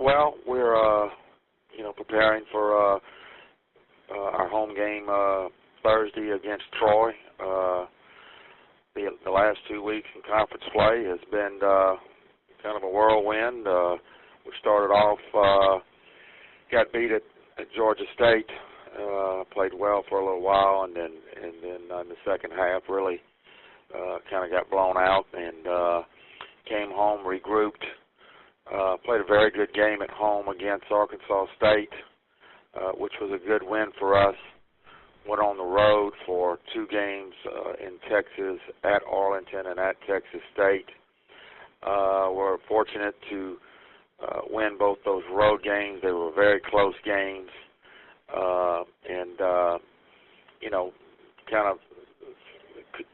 Well, we're preparing for our home game Thursday against Troy. The last 2 weeks in conference play has been kind of a whirlwind. We started off, got beat at Georgia State, played well for a little while, and then in the second half really kind of got blown out and came home, regrouped, played a very good game at home against Arkansas State, which was a good win for us. Went on the road for 2 games in Texas, at Arlington and at Texas State. We're fortunate to win both those road games. They were very close games, kind of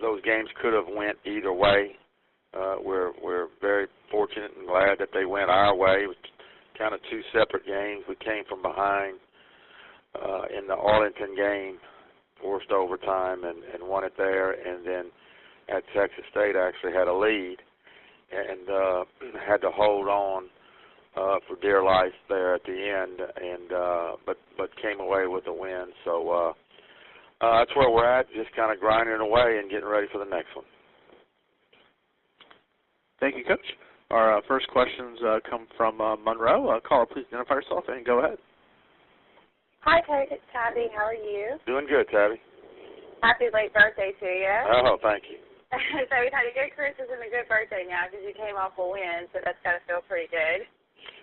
those games could have went either way. We're very fortunate and glad that they went our way. It was kind of 2 separate games. We came from behind in the Arlington game, forced overtime and won it there, and then at Texas State actually had a lead and had to hold on for dear life there at the end, and but came away with a win. So that's where we're at, just kind of grinding away and getting ready for the next one. Thank you, Coach. Our first questions come from Monroe. Caller, please identify yourself and go ahead. Hi, Coach. It's Tabby. How are you? Doing good, Tabby. Happy late birthday to you. Oh, thank you. So we've had a good Christmas and a good birthday now because you came off a win, so that's got to feel pretty good.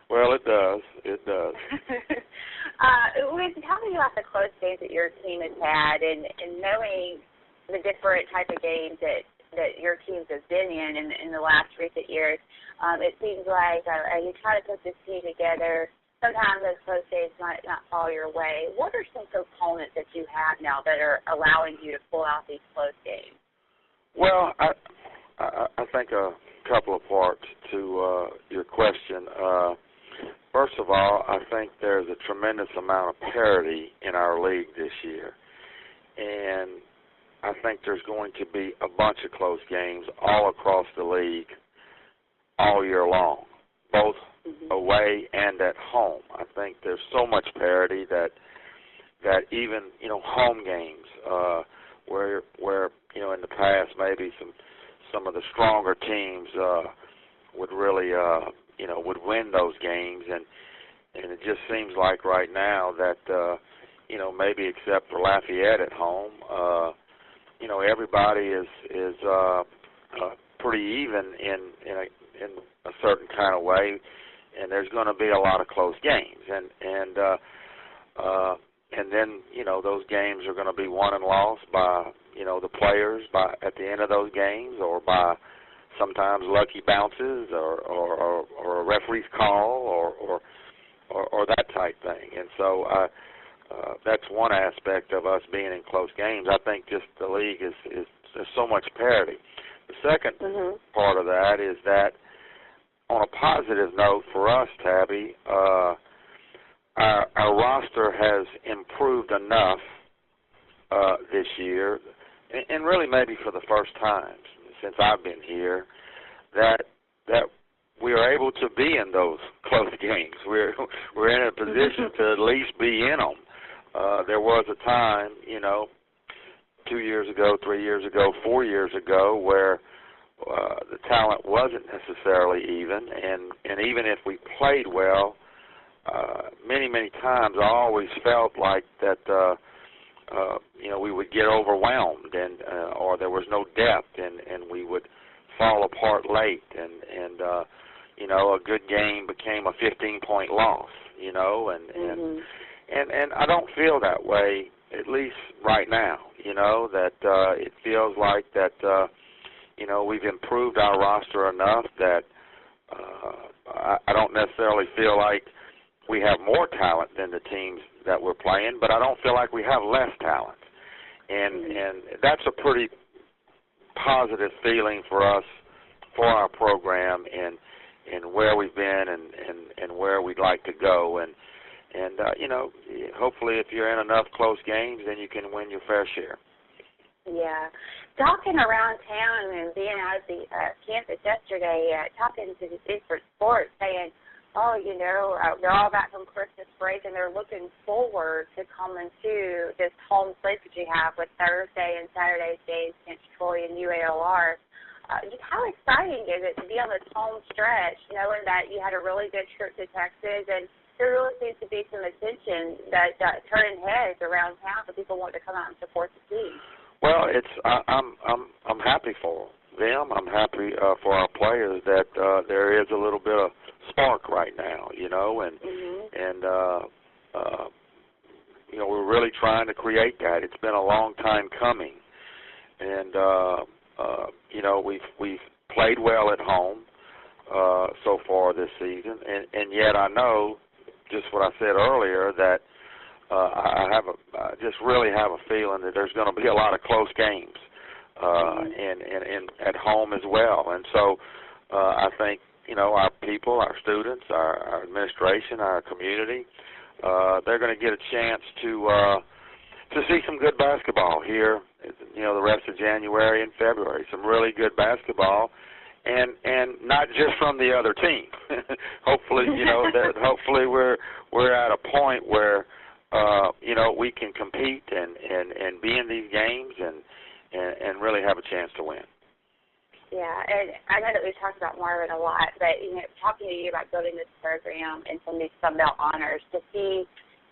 Well, it does. It does. Tell me about the close games that your team has had and knowing the different type of games that your teams have been in the last recent years. It seems like you try to put this team together. Sometimes those close games might not fall your way. What are some components that you have now that are allowing you to pull out these close games? Well, I think a couple of parts to your question. First of all, I think there's a tremendous amount of parity in our league this year. And I think there's going to be a bunch of close games all across the league all year long, both away and at home. I think there's so much parity that even home games where in the past maybe some of the stronger teams would really would win those games, and it just seems like right now that maybe except for Lafayette at home, everybody is pretty even in a certain kind of way. And there's going to be a lot of close games, and then those games are going to be won and lost by the players at the end of those games, or by sometimes lucky bounces, or a referee's call, or that type thing. And so that's one aspect of us being in close games. I think just the league is there's so much parity. The second part of that is that, on a positive note for us, Tabby, our roster has improved enough this year, and really maybe for the first time since I've been here, that we are able to be in those close games. We're in a position to at least be in them. There was a time, 2 years ago, 3 years ago, 4 years ago, where the talent wasn't necessarily even, and even if we played well, many times I always felt like that we would get overwhelmed, and or there was no depth, and we would fall apart late, and a good game became a 15-point loss, and I don't feel that way, at least right now, that it feels like that we've improved our roster enough that I don't necessarily feel like we have more talent than the teams that we're playing, but I don't feel like we have less talent. And that's a pretty positive feeling for us, for our program, and where we've been and where we'd like to go. And hopefully if you're in enough close games, then you can win your fair share. Yeah. Talking around town and being out at the campus yesterday, talking to the different sports, saying oh, they're all back from Christmas break, and they're looking forward to coming to this home slate that you have with Thursday and Saturday games against Troy and UALR. How exciting is it to be on this home stretch, knowing that you had a really good trip to Texas, and there really seems to be some attention that turning heads around town for people wanting to come out and support the team? Well, I'm happy for them. I'm happy for our players that there is a little bit of spark right now, and we're really trying to create that. It's been a long time coming, and we've played well at home so far this season, and yet I know, just what I said earlier, that I just really have a feeling that there's going to be a lot of close games, and at home as well. And so I think, our people, our students, our administration, our community, they're going to get a chance to see some good basketball here, the rest of January and February. Some really good basketball. And not just from the other team. Hopefully, hopefully we're at a point where we can compete and be in these games and really have a chance to win. Yeah, and I know that we've talked about Marvin a lot, but talking to you about building this program and some of these Sun Belt honors, to see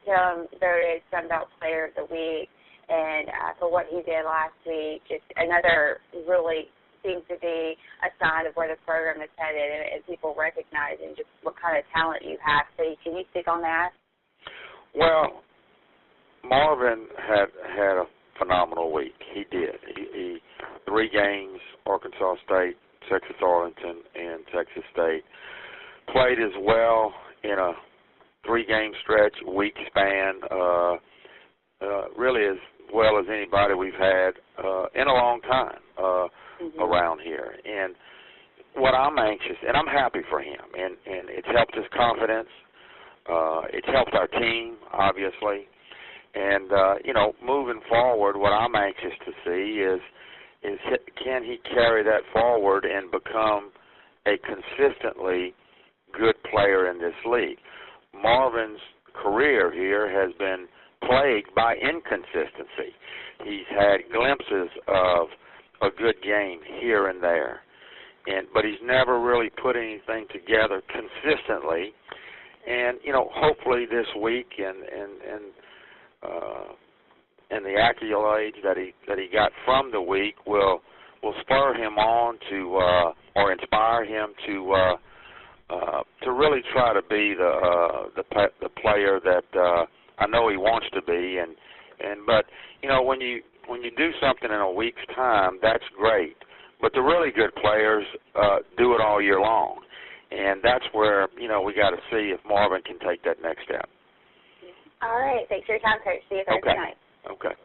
him voted Sun Belt Player of the Week, and for what he did last week, just another really seems to be a sign of where the program is headed, and people recognizing just what kind of talent you have. So can you speak on that? Well, Marvin had a phenomenal week. He did. He 3 games, Arkansas State, Texas Arlington, and Texas State. Played as well in a 3-game stretch, week span, really as well as anybody we've had in a long time around here. And what I'm anxious, and I'm happy for him, and it's helped his confidence. It's helped our team, obviously. And, moving forward, what I'm anxious to see is can he carry that forward and become a consistently good player in this league? Marvin's career here has been plagued by inconsistency. He's had glimpses of a good game here and there, but he's never really put anything together consistently. And hopefully this week and the accolades that he got from the week will spur him on to or inspire him to really try to be the player that I know he wants to be. But when you do something in a week's time, that's great. But the really good players do it all year long, and that's where we got to see if Marvin can take that next step. All right. Thanks for your time, Coach. See you Thursday night. Okay.